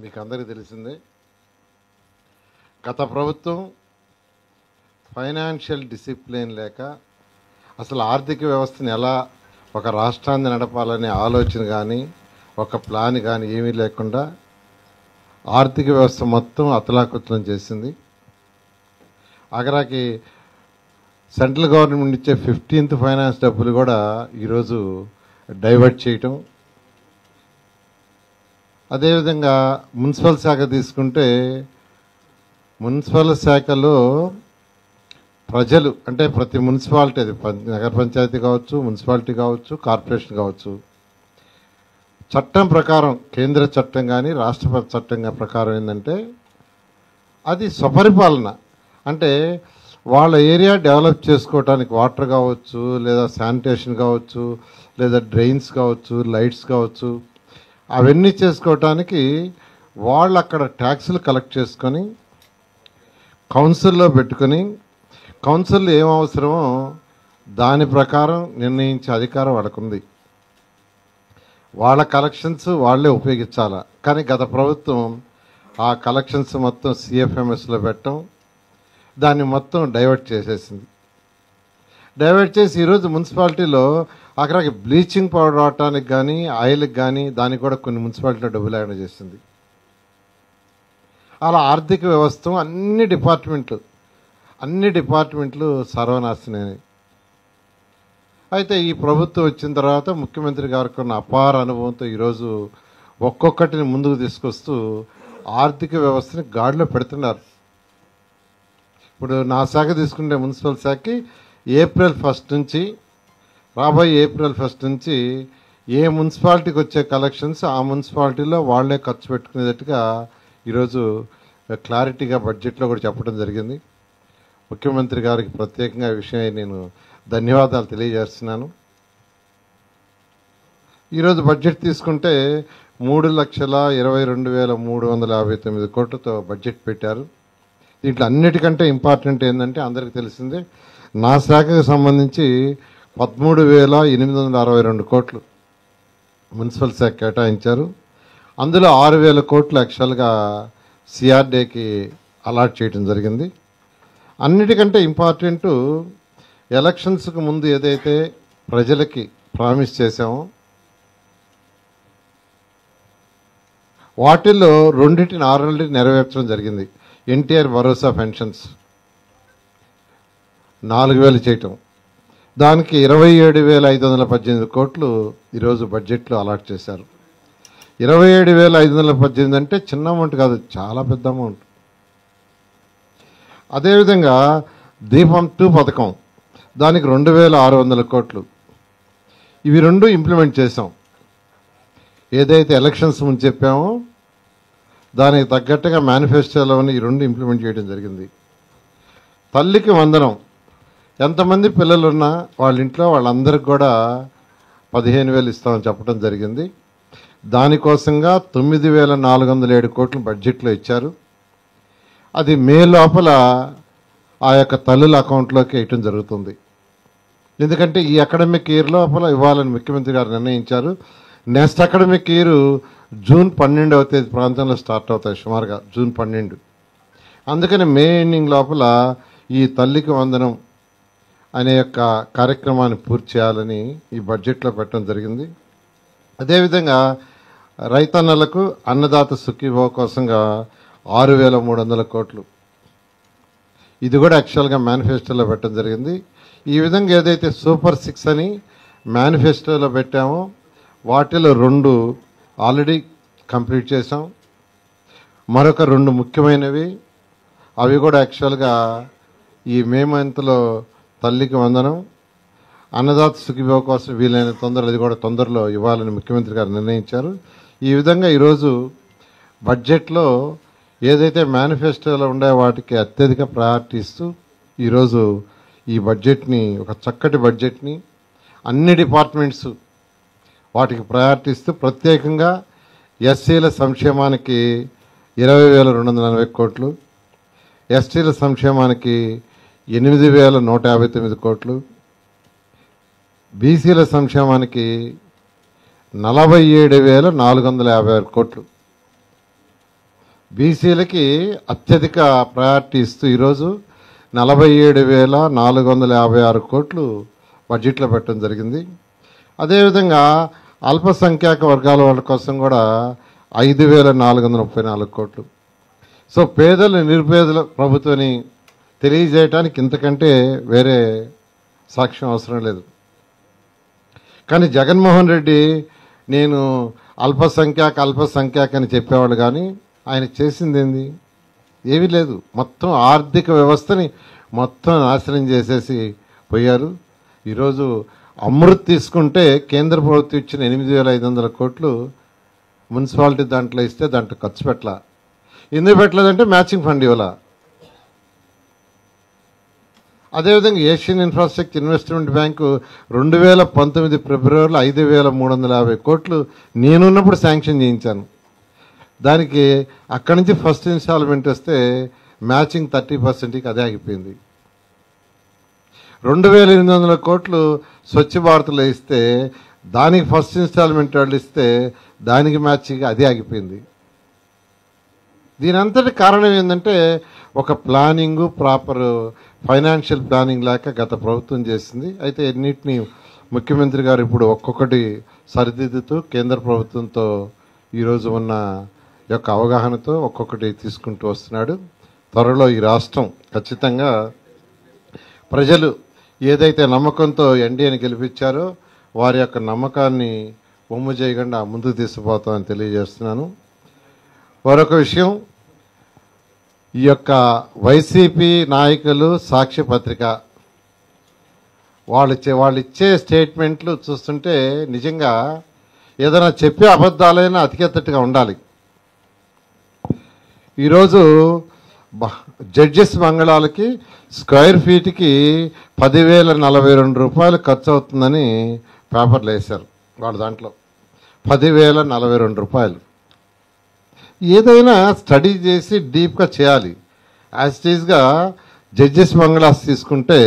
మీకు అందరికీ తెలిసిందే. గత ప్రభుత్వం ఫైనాన్షియల్ డిసిప్లిన్ లేక అసలు ఆర్థిక వ్యవస్థను ఎలా ఒక రాష్ట్రాన్ని నడపాలనే ఆలోచన కానీ ఒక ప్లాన్ కానీ ఏమీ లేకుండా ఆర్థిక వ్యవస్థ మొత్తం అతలాకుతలం చేసింది. ఆఖరాకి సెంట్రల్ గవర్నమెంట్ ఇచ్చే 15th ఫైనాన్స్ డబ్బులు కూడా ఈరోజు డైవర్ట్ చేయటం. అదేవిధంగా మున్సిపల్ శాఖ తీసుకుంటే మున్సిపల్ శాఖలో ప్రజలు అంటే ప్రతి మున్సిపాలిటీ, అది నగర పంచాయతీ కావచ్చు, మున్సిపాలిటీ కావచ్చు, కార్పొరేషన్ కావచ్చు, చట్టం ప్రకారం కేంద్ర చట్టం కానీ రాష్ట్ర చట్టం ప్రకారం ఏంటంటే అది స్వపరిపాలన. అంటే వాళ్ళ ఏరియా డెవలప్ చేసుకోవటానికి వాటర్ కావచ్చు, లేదా శానిటేషన్ కావచ్చు, లేదా డ్రైన్స్ కావచ్చు, లైట్స్ కావచ్చు, అవన్నీ చేసుకోవటానికి వాళ్ళు అక్కడ ట్యాక్సులు కలెక్ట్ చేసుకొని కౌన్సిల్లో పెట్టుకొని కౌన్సిల్ ఏం అవసరమో దాని ప్రకారం నిర్ణయించే అధికారం వాళ్ళకుంది. వాళ్ళ కలెక్షన్స్ వాళ్ళే ఉపయోగించాలా. కానీ గత ప్రభుత్వం ఆ కలెక్షన్స్ మొత్తం సిఎఫ్ఎంఎస్లో పెట్టడం, దాన్ని మొత్తం డైవర్ట్ చేసేసింది. డైవర్ట్ చేసి ఈరోజు మున్సిపాలిటీలో అక్కడికి బ్లీచింగ్ పౌడర్ అవటానికి కానీ ఆయిల్కి కానీ దానికి కూడా కొన్ని మున్సిపాలిటీలో డబ్బులు లేకుండా చేసింది. అలా ఆర్థిక వ్యవస్థ అన్ని డిపార్ట్మెంట్లు సర్వనాశనమే. అయితే ఈ ప్రభుత్వం వచ్చిన తర్వాత ముఖ్యమంత్రి గారికి ఉన్న అపార అనుభవంతో ఈరోజు ఒక్కొక్కటిని ముందుకు తీసుకొస్తూ ఆర్థిక వ్యవస్థని గాడిలో పెడుతున్నారు. ఇప్పుడు నా శాఖ తీసుకుంటే మున్సిపల్ శాఖకి ఏప్రిల్ 1 నుంచి రాబోయే ఏప్రిల్ 1 నుంచి ఏ మున్సిపాలిటీకి వచ్చే కలెక్షన్స్ ఆ మున్సిపాలిటీలో వాళ్లే ఖర్చు పెట్టుకునేటట్టుగా ఈరోజు క్లారిటీగా బడ్జెట్లో కూడా చెప్పడం జరిగింది. ముఖ్యమంత్రి గారికి ప్రత్యేకంగా ఈ విషయం నేను ధన్యవాదాలు తెలియజేస్తున్నాను. ఈరోజు బడ్జెట్ తీసుకుంటే 3,22,359 కోట్లతో బడ్జెట్ పెట్టారు. దీంట్లో అన్నిటికంటే ఇంపార్టెంట్ ఏంటంటే అందరికీ తెలిసిందే, నా శాఖకు సంబంధించి 13,862 కోట్లు మున్సిపల్ శాఖ కేటాయించారు. అందులో 6,000 కోట్లు యాక్చువల్గా సిఆర్డీకి అలాట్ చేయడం జరిగింది. అన్నిటికంటే ఇంపార్టెంట్, ఎలక్షన్స్కి ముందు ఏదైతే ప్రజలకి ప్రామిస్ చేశామో వాటిల్లో 6 నెరవేర్చడం జరిగింది. ఎన్టీఆర్ భరోసా పెన్షన్స్ 4,000 చేయటం, దానికి 27,518 కోట్లు ఈరోజు బడ్జెట్లో అలాట్ చేశారు. 27,518 అంటే చిన్న అమౌంట్ కాదు, చాలా పెద్ద అమౌంట్. అదేవిధంగా దీపం 2 పథకం, దానికి 2,600 కోట్లు. ఇవి రెండు ఇంప్లిమెంట్ చేసాం. ఏదైతే ఎలక్షన్స్ ముందు చెప్పామో దానికి తగ్గట్టుగా మేనిఫెస్టోలోని ఈ రెండు ఇంప్లిమెంట్ చేయడం జరిగింది. తల్లికి వందనం, ఎంతమంది పిల్లలున్నా వాళ్ళ ఇంట్లో వాళ్ళందరికీ కూడా 15,000 ఇస్తామని చెప్పడం జరిగింది. దానికోసంగా 9,407 కోట్లు బడ్జెట్లో ఇచ్చారు. అది మే లోపల ఆ యొక్క తల్లుల అకౌంట్లోకి వేయటం జరుగుతుంది. ఎందుకంటే ఈ అకాడమిక్ ఇయర్ లోపల ఇవ్వాలని ముఖ్యమంత్రి గారు నిర్ణయించారు. నెక్స్ట్ అకాడమిక్ ఇయర్ జూన్ 12వ తేదీ ప్రాంతంలో స్టార్ట్ అవుతాయి, సుమారుగా జూన్ 12. అందుకని మే ఎండింగ్ లోపల ఈ తల్లికి వందనం అనే యొక్క కార్యక్రమాన్ని పూర్తి చేయాలని ఈ బడ్జెట్లో పెట్టడం జరిగింది. అదేవిధంగా రైతన్నలకు అన్నదాత సుఖీభవ కోసంగా 6,300 కోట్లు, ఇది కూడా యాక్చువల్గా మేనిఫెస్టోలో పెట్టడం జరిగింది. ఈ విధంగా ఏదైతే సూపర్ 6 అని మేనిఫెస్టోలో పెట్టామో వాటిలో 2 ఆల్రెడీ కంప్లీట్ చేసాం. మరొక 2 ముఖ్యమైనవి, అవి కూడా యాక్చువల్గా ఈ మే మంత్లో తల్లికి వందనం, అన్నదాత సుఖీభవ కోసం వీలైన తొందరలో అది కూడా తొందరలో ఇవ్వాలని ముఖ్యమంత్రి గారు నిర్ణయించారు. ఈ విధంగా ఈరోజు బడ్జెట్లో ఏదైతే మేనిఫెస్టోలో ఉండే వాటికి అత్యధిక ప్రయారిటీ ఇస్తూ ఈరోజు ఈ బడ్జెట్ని, ఒక చక్కటి బడ్జెట్ని అన్ని డిపార్ట్మెంట్స్ వాటికి ప్రయారిటీ ఇస్తూ ప్రత్యేకంగా ఎస్సీల సంక్షేమానికి 20,240 కోట్లు, ఎస్టీల సంక్షేమానికి 8,159 కోట్లు, బీసీల సంక్షేమానికి 47,456 కోట్లు, బీసీలకి అత్యధిక ప్రయారిటీ ఇస్తూ ఈరోజు 47,456 కోట్లు బడ్జెట్లో పెట్టడం జరిగింది. అదేవిధంగా అల్పసంఖ్యాక వర్గాల వాళ్ళ కోసం కూడా 5,434 కోట్లు. సో పేదలు నిరుపేదల ప్రభుత్వాన్ని తెలియజేయటానికి ఇంతకంటే వేరే సాక్ష్యం అవసరం లేదు. కానీ జగన్మోహన్ రెడ్డి నేను అల్పసంఖ్యాక అని చెప్పేవాళ్ళు, కానీ ఆయన చేసింది ఏంది? ఏమీ లేదు. మొత్తం ఆర్థిక వ్యవస్థని మొత్తం నాశనం చేసేసి పోయారు. ఈరోజు అమృత్ తీసుకుంటే కేంద్ర ప్రభుత్వం ఇచ్చిన 8,500 కోట్లు మున్సిపాలిటీ దాంట్లో ఇస్తే దాంట్లో ఖర్చు పెట్టలా. ఎందుకు పెట్టలేదంటే మ్యాచింగ్ ఫండ్ ఇవ్వాల. అదేవిధంగా ఏషియన్ ఇన్ఫ్రాస్ట్రక్చర్ ఇన్వెస్ట్మెంట్ బ్యాంకు 2019 ఫిబ్రవరిలో 5,350 కోట్లు నేనున్నప్పుడు శాంక్షన్ చేయించాను. దానికి అక్కడి నుంచి ఫస్ట్ ఇన్స్టాల్మెంట్ వస్తే మ్యాచింగ్ 30%కి అదే ఆగిపోయింది. 2,800 కోట్లు స్వచ్ఛ భారత్లో ఇస్తే దానికి ఫస్ట్ ఇన్స్టాల్మెంట్ వాళ్ళు ఇస్తే దానికి మ్యాచింగ్ అదే ఆగిపోయింది. దీని అంతటి కారణం ఏంటంటే ఒక ప్లానింగు, ప్రాపర్ ఫైనాన్షియల్ ప్లానింగ్ లేక గత ప్రభుత్వం చేసింది. అయితే ఎన్నిటిని ముఖ్యమంత్రి గారు ఇప్పుడు ఒక్కొక్కటి సరిదిద్దుతూ కేంద్ర ప్రభుత్వంతో ఈరోజు ఉన్న యొక్క అవగాహనతో ఒక్కొక్కటి తీసుకుంటూ వస్తున్నాడు. త్వరలో ఈ రాష్ట్రం ఖచ్చితంగా ప్రజలు ఏదైతే నమ్మకంతో ఎన్డీఏని గెలిపించారో వారి యొక్క నమ్మకాన్ని ఒమ్ము చేయకుండా ముందుకు తీసుకుపోతామని తెలియజేస్తున్నాను. మరొక విషయం, ఈ యొక్క వైసీపీ నాయకులు సాక్షి పత్రిక వాళ్ళు ఇచ్చే స్టేట్మెంట్లు చూస్తుంటే నిజంగా ఏదైనా చెప్పే అబద్ధాలైనా అతికెత్తట్టుగా ఉండాలి. ఈరోజు జడ్జెస్ బంగళాలకి స్క్వేర్ ఫీట్కి 10,042 రూపాయలు ఖర్చు అవుతుందని పేపర్లు వేశారు. వాళ్ళ దాంట్లో 10,042 రూపాయలు. ఏదైనా స్టడీ చేసి డీప్గా చేయాలి. యాజ్ ఇట్ ఈజ్గా జడ్జెస్ బంగ్లాస్ తీసుకుంటే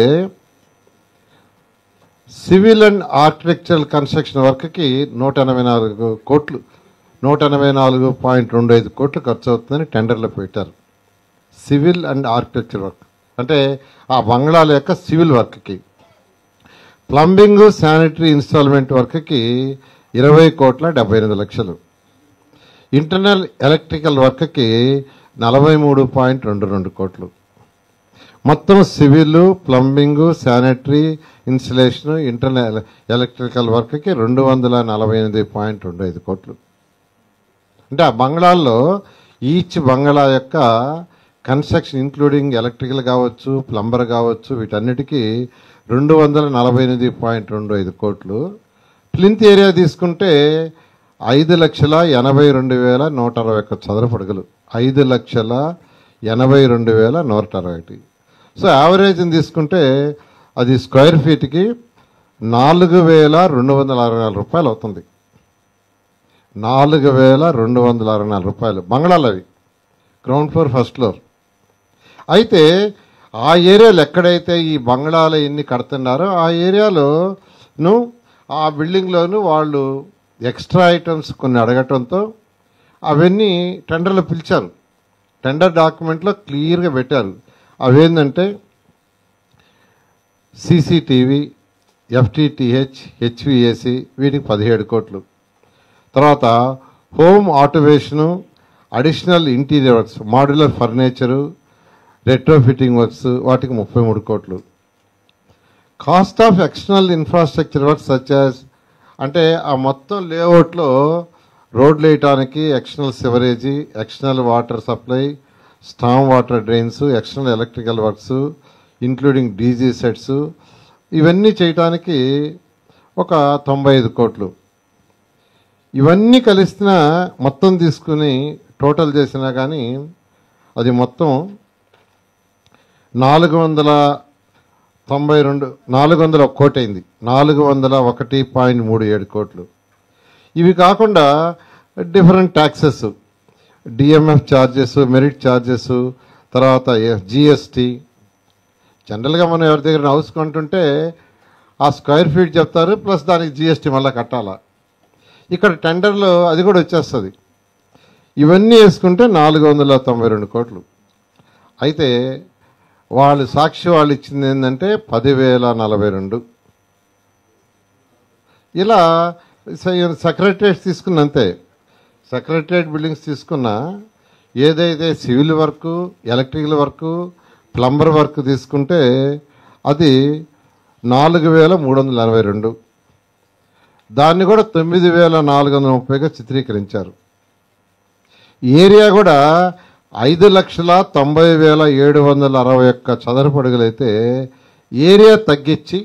సివిల్ అండ్ ఆర్కిటెక్చరల్ కన్స్ట్రక్షన్ వర్క్కి 184 కోట్లు 184.25 కోట్లు ఖర్చు అవుతుందని టెండర్లో పెట్టారు. సివిల్ అండ్ ఆర్కిటెక్చర్ వర్క్ అంటే ఆ బంగ్లాల యొక్క సివిల్ వర్క్కి. ప్లంబింగ్, శానిటరీ ఇన్స్టాల్మెంట్ వర్క్కి 20,78,00,000. ఇంటర్నల్ ఎలక్ట్రికల్ వర్క్కి 43.22 కోట్లు. మొత్తం civil, plumbing, sanitary installation, internal electrical వర్క్కి 248.25 కోట్లు. అంటే ఆ బంగ్లాల్లో ఈచ్ బంగ్లా యొక్క కన్స్ట్రక్షన్ ఇంక్లూడింగ్ ఎలక్ట్రికల్ కావచ్చు, ప్లంబర్ కావచ్చు, వీటన్నిటికీ 248.25 కోట్లు. ప్లింత్ ఏరియా తీసుకుంటే 5,82,161 చదరపు అడుగులు. 5,82,161. సో యావరేజ్ని తీసుకుంటే అది స్క్వేర్ ఫీట్కి 4,264 రూపాయలు అవుతుంది. 4,264 రూపాయలు బంగ్లాలు అవి, గ్రౌండ్ ఫ్లోర్, ఫస్ట్ ఫ్లోర్. అయితే ఆ ఏరియాలో ఎక్కడైతే ఈ బంగ్లాలు ఎన్ని కడుతున్నారో ఆ ఏరియాలోను ఆ బిల్డింగ్లోను వాళ్ళు ఎక్స్ట్రా ఐటమ్స్ కొన్ని అడగటంతో అవన్నీ టెండర్లో పిలిచారు. టెండర్ డాక్యుమెంట్లో క్లియర్గా పెట్టారు. అవేంటంటే సీసీటీవీ, ఎఫ్టీటీహెచ్, హెచ్విఏసి, వీటికి 17 కోట్లు. తర్వాత home automation, additional interior works, modular furniture, retro fitting works, వాటికి 33 కోట్లు. Cost of external infrastructure works such అంటే ఆ మొత్తం లేఅవుట్లో రోడ్లు వేయటానికి external sewerage, external water supply, storm water drains, external electrical works including DG sets, ఇవన్నీ చేయటానికి ఒక 95 కోట్లు. ఇవన్నీ కలిసిన మొత్తం తీసుకుని టోటల్ చేసినా కానీ అది మొత్తం 401 కోటి అయింది. 401.37 కోట్లు. ఇవి కాకుండా different taxes, DMF charges, merit charges, తర్వాత జిఎస్టీ. జనరల్గా మనం ఎవరి దగ్గర హౌస్ కొంటుంటే ఆ స్క్వేర్ ఫీట్ చెప్తారు, ప్లస్ దానికి జిఎస్టీ మళ్ళీ కట్టాలా. ఇక్కడ టెండర్లో అది కూడా వచ్చేస్తుంది. ఇవన్నీ వేసుకుంటే 492 కోట్లు. అయితే వాళ్ళు సాక్షి వాళ్ళు ఇచ్చింది ఏంటంటే 10,042. ఇలా సెక్రటరియట్స్ తీసుకున్న అంతే. సెక్రటరియట్ బిల్డింగ్స్ తీసుకున్న ఏదైతే civil work, electrical work, plumber work తీసుకుంటే అది 4,342. దాన్ని కూడా 9,430గా చిత్రీకరించారు. ఏరియా కూడా 5,90,761 చదరపు అడుగులైతే ఏరియా తగ్గించి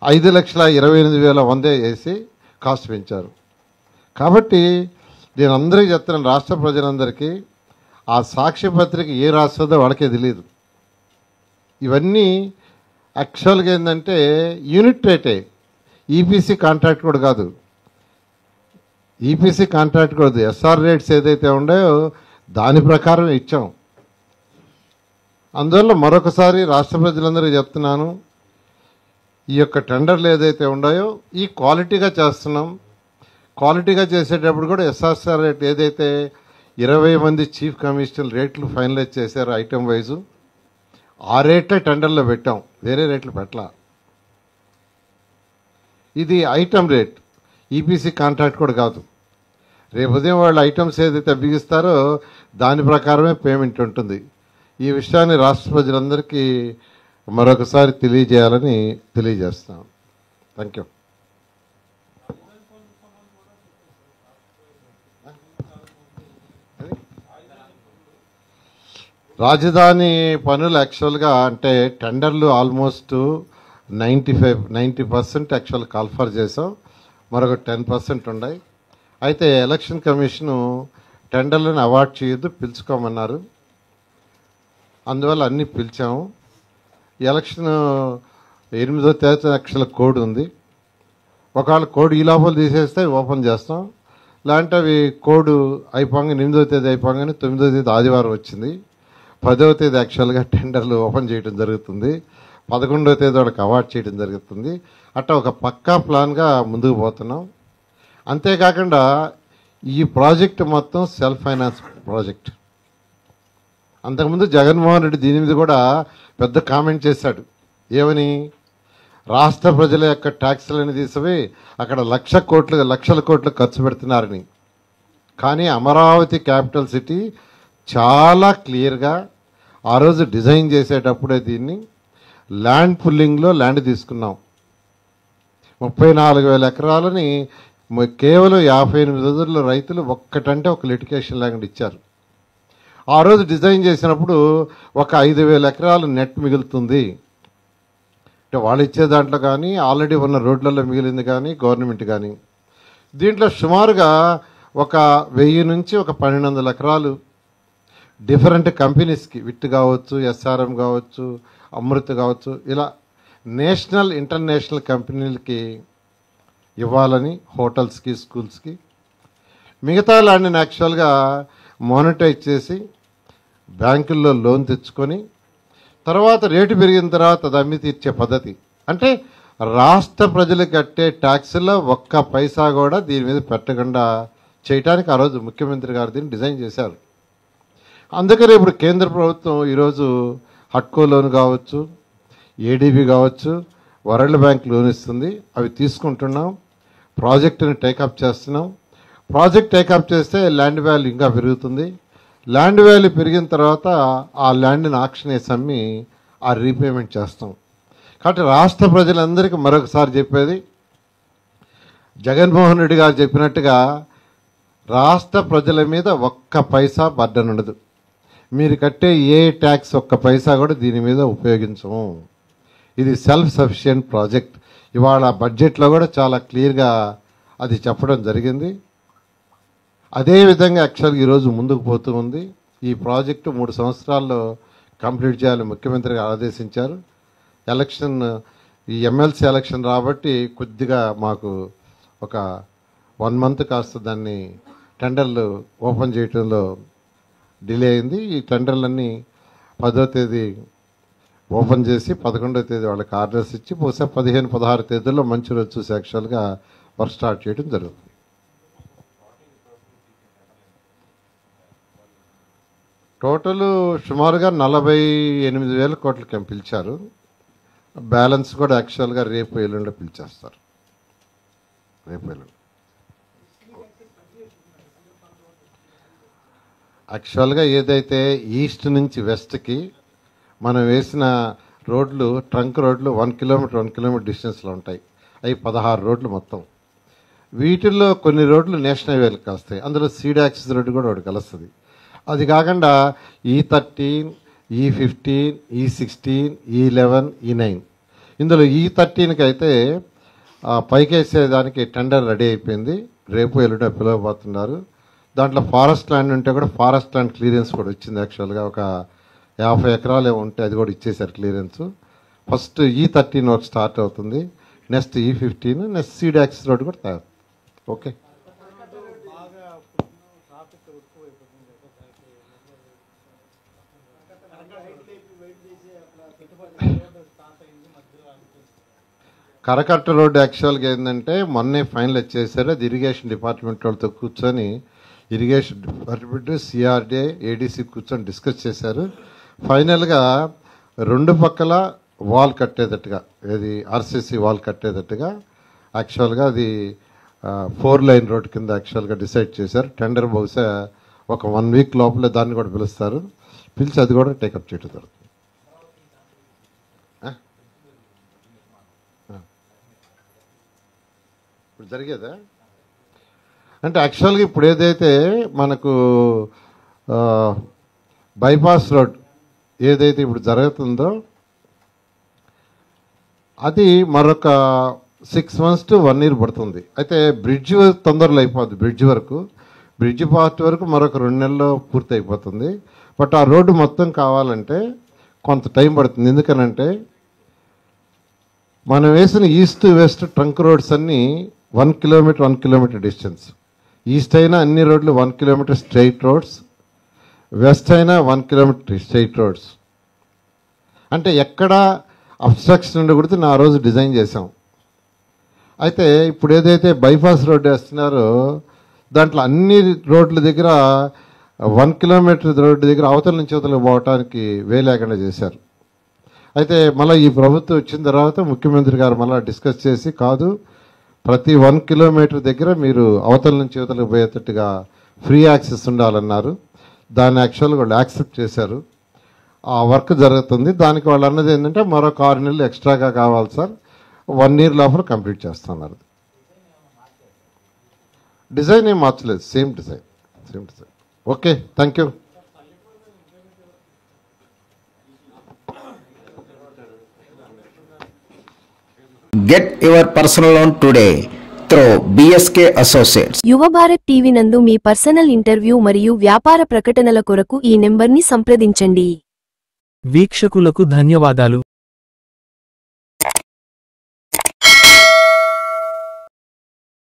5,28,100 వేసి కాస్ట్ పెంచారు. కాబట్టి నేను అందరికీ చెప్తున్నాను, రాష్ట్ర ప్రజలందరికీ ఆ సాక్షి పత్రిక ఏ రాస్తుందో వాళ్ళకే తెలియదు. ఇవన్నీ యాక్చువల్గా ఏంటంటే యూనిట్ రేటే, ఈపీసీ కాంట్రాక్ట్ కూడా కాదు. ఈపీసీ కాంట్రాక్ట్ కూడా ఎస్ఆర్ రేట్స్ ఏదైతే ఉన్నాయో దాని ప్రకారం ఇచ్చాం. అందువల్ల మరొకసారి రాష్ట్ర ప్రజలందరికీ చెప్తున్నాను, ఈ యొక్క టెండర్లు ఏదైతే ఉన్నాయో ఈ క్వాలిటీగా చేస్తున్నాం. క్వాలిటీగా చేసేటప్పుడు కూడా ఎస్ఆర్ఆర్ రేట్ ఏదైతే 20 మంది చీఫ్ కమిషనర్ రేట్లు ఫైనలైజ్ చేశారు ఐటమ్ వైజు, ఆ రేట్లే టెండర్లో పెట్టాం, వేరే రేట్లు పెట్టలా. ఇది ఐటమ్ రేట్, ఈపీసీ కాంట్రాక్ట్ కూడా కాదు. రేపు ఉదయం వాళ్ళు ఐటమ్స్ ఏదైతే బిగిస్తారో దాని ప్రకారమే పేమెంట్ ఉంటుంది. ఈ విషయాన్ని రాష్ట్ర ప్రజలందరికీ మరొకసారి తెలియజేయాలని తెలియజేస్తాను. Thank you. రాజధాని పనులు యాక్చువల్గా అంటే టెండర్లు ఆల్మోస్ట్ 90% యాక్చువల్ కాల్ఫర్ చేసాం, మరొక 10% ఉన్నాయి. అయితే ఎలక్షన్ కమిషను టెండర్లను అవార్డ్ చేయొద్దు, పిలుచుకోమన్నారు. అందువల్ల అన్నీ పిలిచాము. ఎలక్షన్ 8వ తేదీ యాక్చువల్ కోడ్ ఉంది. ఒకవేళ కోడ్ ఈ లోపల తీసేస్తే ఓపెన్ చేస్తాం, లేదంటే అవి కోడ్ అయిపోగానే 8వ తేదీ అయిపోగానే 9వ తేదీ ఆదివారం వచ్చింది, 10వ తేదీ యాక్చువల్గా టెండర్లు ఓపెన్ చేయడం జరుగుతుంది, 11వ తేదీ వాళ్ళకి అవార్డ్ చేయడం జరుగుతుంది. అట్లా ఒక పక్కా ప్లాన్గా ముందుకు పోతున్నాం. అంతేకాకుండా ఈ ప్రాజెక్ట్ మొత్తం సెల్ఫ్ ఫైనాన్స్ ప్రాజెక్ట్. అంతకుముందు జగన్మోహన్ రెడ్డి దీని మీద కూడా పెద్ద కామెంట్ చేశాడు. ఏమని? రాష్ట్ర ప్రజల యొక్క ట్యాక్స్లని తీసివి అక్కడ లక్షల కోట్లు ఖర్చు పెడుతున్నారని. కానీ అమరావతి క్యాపిటల్ సిటీ చాలా క్లియర్గా ఆ రోజు డిజైన్ చేసేటప్పుడే దీన్ని ల్యాండ్ పుల్లింగ్లో ల్యాండ్ తీసుకున్నాం. 34,000 ఎకరాలని కేవలం 58 రోజుల్లో రైతులు ఒక్కటంటే ఒక లిటికేషన్ ల్యాండ్ ఇచ్చారు. ఆ రోజు డిజైన్ చేసినప్పుడు ఒక 5,000 ఎకరాలు నెట్ మిగులుతుంది అంటే వాళ్ళు ఇచ్చే దాంట్లో కానీ ఆల్రెడీ ఉన్న రోడ్లలో మిగిలింది కానీ గవర్నమెంట్ కానీ. దీంట్లో సుమారుగా ఒక 1000 నుంచి ఒక 1,200 ఎకరాలు డిఫరెంట్ కంపెనీస్కి, విట్ కావచ్చు, ఎస్ఆర్ఎం కావచ్చు, అమృత్ కావచ్చు, ఇలా నేషనల్ ఇంటర్నేషనల్ కంపెనీలకి ఇవ్వాలని, హోటల్స్కి, స్కూల్స్కి. మిగతా ల్యాండ్ని యాక్చువల్గా మానిటైజ్ చేసి బ్యాంకుల్లో లోన్ తెచ్చుకొని తర్వాత రేటు పెరిగిన తర్వాత అది అమ్మి తీర్చే పద్ధతి. అంటే రాష్ట్ర ప్రజలు కట్టే ట్యాక్స్లో ఒక్క పైసా కూడా దీని మీద పెట్టకుండా చేయడానికి ఆ రోజు ముఖ్యమంత్రి గారు దీన్ని డిజైన్ చేశారు. అందుకని ఇప్పుడు కేంద్ర ప్రభుత్వం ఈరోజు హట్కో లోన్ కావచ్చు, ఏడీబీ కావచ్చు, వరల్డ్ బ్యాంక్ లోన్ ఇస్తుంది. అవి తీసుకుంటున్నాం, ప్రాజెక్టుని టేకప్ చేస్తున్నాం. ప్రాజెక్ట్ టేకప్ చేస్తే ల్యాండ్ వాల్యూ ఇంకా పెరుగుతుంది. ల్యాండ్ వాల్యూ పెరిగిన తర్వాత ఆ ల్యాండ్ని ఆక్షన్ వేసి అమ్మి ఆ రీపేమెంట్ చేస్తాం. కాబట్టి రాష్ట్ర ప్రజలందరికీ మరొకసారి చెప్పేది, జగన్మోహన్ రెడ్డి గారు చెప్పినట్టుగా రాష్ట్ర ప్రజల మీద ఒక్క పైసా బర్డన్ ఉండదు. మీరు కట్టే ఏ ట్యాక్స్ ఒక్క పైసా కూడా దీని మీద ఉపయోగించము. ఇది సెల్ఫ్ సఫిషియెంట్ ప్రాజెక్ట్. ఇవాళ బడ్జెట్లో కూడా చాలా క్లియర్గా అది చెప్పడం జరిగింది. అదేవిధంగా యాక్చువల్గా ఈరోజు ముందుకు పోతూ ఉంది. ఈ ప్రాజెక్టు 3 సంవత్సరాల్లో కంప్లీట్ చేయాలని ముఖ్యమంత్రి గారు ఆదేశించారు. ఈ ఎమ్మెల్సీ ఎలక్షన్ రాబట్టి కొద్దిగా మాకు ఒక 1 మంత్ కాస్త దాన్ని టెండర్లు ఓపెన్ చేయడంలో డిలే అయింది. ఈ టెండర్లన్నీ 10వ తేదీ ఓపెన్ చేసి 11వ తేదీ వాళ్ళకి ఆర్డర్స్ ఇచ్చి బహుశా 15-16 తేదీల్లో మంచి రోజు చూసి యాక్చువల్గా వర్క్ స్టార్ట్ చేయడం జరుగుతుంది. టోటల్ సుమారుగా 48,000 కోట్లకి పిలిచారు. బ్యాలెన్స్ కూడా యాక్చువల్గా రేపు ఎల్లుండి పిలిచేస్తారు. రేపు ఎల్లుండి యాక్చువల్గా ఏదైతే ఈస్ట్ నుంచి వెస్ట్కి మనం వేసిన రోడ్లు, ట్రంక్ రోడ్లు 1 కిలోమీటర్ డిస్టెన్స్లో ఉంటాయి. అవి 16 రోడ్లు మొత్తం. వీటిల్లో కొన్ని రోడ్లు నేషనల్ హైవేలకు వస్తాయి. అందులో సీడ్ యాక్సిస్ రోడ్డు కూడా ఒకటి కలుస్తుంది. అది కాకుండా E13, E15, E16, E11, E9. ఇందులో E13కి అయితే పైకేసేదానికి టెండర్ రెడీ అయిపోయింది. రేపు ఎల్లుండి పిలవబోతున్నారు. దాంట్లో ఫారెస్ట్ ల్యాండ్ ఉంటే కూడా ఫారెస్ట్ ల్యాండ్ క్లియరెన్స్ కూడా వచ్చింది. యాక్చువల్గా ఒక 50 ఎకరాలు ఉంటే అది కూడా ఇచ్చేసారు clearance. First E13 work start అవుతుంది. Next E15, next seed access road కూడా తయారు. ఓకే. కరకట్ట రోడ్డు యాక్చువల్గా ఏంటంటే మొన్నే ఫైనల్ చేశారు. అది ఇరిగేషన్ డిపార్ట్మెంట్ వాళ్ళతో కూర్చొని ఇరిగేషన్ డిపార్ట్మెంట్, సిఆర్డీఏ, ఏడీసీ కూర్చొని డిస్కస్ చేశారు. ఫైనల్గా 2 పక్కల వాల్ కట్టేటట్టుగా, ఏది ఆర్సీసీ వాల్ కట్టేటట్టుగా యాక్చువల్గా అది 4 లైన్ రోడ్ కింద యాక్చువల్గా డిసైడ్ చేశారు. టెండర్ బహుశా ఒక 1 వీక్ లోపలే దాన్ని కూడా పిలుస్తారు. పిలిచి అది కూడా టేకప్ చేయడం జరుగుతుంది. ఇప్పుడు జరిగేదా అంటే యాక్చువల్గా ఇప్పుడు ఏదైతే మనకు బైపాస్ రోడ్ ఏదైతే ఇప్పుడు జరుగుతుందో అది మరొక 6 months to 1 year పడుతుంది. అయితే బ్రిడ్జ్ తొందరలో అయిపోద్ది. బ్రిడ్జ్ పార్ట్ వరకు మరొక 2 నెలల్లో పూర్తి అయిపోతుంది. బట్ ఆ రోడ్డు మొత్తం కావాలంటే కొంత టైం పడుతుంది. ఎందుకనంటే మనం వేసిన ఈస్ట్ వెస్ట్ ట్రంక్ రోడ్స్ అన్నీ 1 కిలోమీటర్ డిస్టెన్స్. ఈస్ట్ అయినా అన్ని రోడ్లు 1 కిలోమీటర్ స్ట్రైట్ రోడ్స్, వెస్ట్ అయినా 1 కిలోమీటర్ స్ట్రైట్ రోడ్స్. అంటే ఎక్కడ అబ్స్ట్రక్షన్ ఉండకూడదు ఆ రోజు డిజైన్ చేసాం. అయితే ఇప్పుడు ఏదైతే బైపాస్ రోడ్డు వేస్తున్నారో దాంట్లో అన్ని రోడ్ల దగ్గర 1 కిలోమీటర్ రోడ్డు దగ్గర అవతల నుంచి అవతలకు పోవటానికి లేకుండా చేశారు. అయితే మళ్ళీ ఈ ప్రభుత్వం వచ్చిన తర్వాత ముఖ్యమంత్రి గారు మళ్ళీ డిస్కస్ చేసి కాదు, ప్రతి 1 కిలోమీటర్ దగ్గర మీరు అవతల నుంచి అవతలకు పోయేటట్టుగా ఫ్రీ యాక్సెస్ ఉండాలన్నారు. దాన్ని యాక్చువల్గా వాళ్ళు యాక్సెప్ట్ చేశారు. ఆ వర్క్ జరుగుతుంది. దానికి వాళ్ళు అన్నది ఏంటంటే మరొక 6 నెలలు ఎక్స్ట్రాగా కావాలి సార్, 1 year లోపల కంప్లీట్ చేస్తున్నారు. డిజైన్ ఏం మార్చలేదు, same design. Okay, thank you. Get your personal loan today through BSK Associates. యువ భారత్ టీవీ నందు మీ పర్సనల్ ఇంటర్వ్యూ మరియు వ్యాపార ప్రకటనల కొరకు ఈ నెంబర్ని సంప్రదించండి. వీక్షకులకు ధన్యవాదాలు.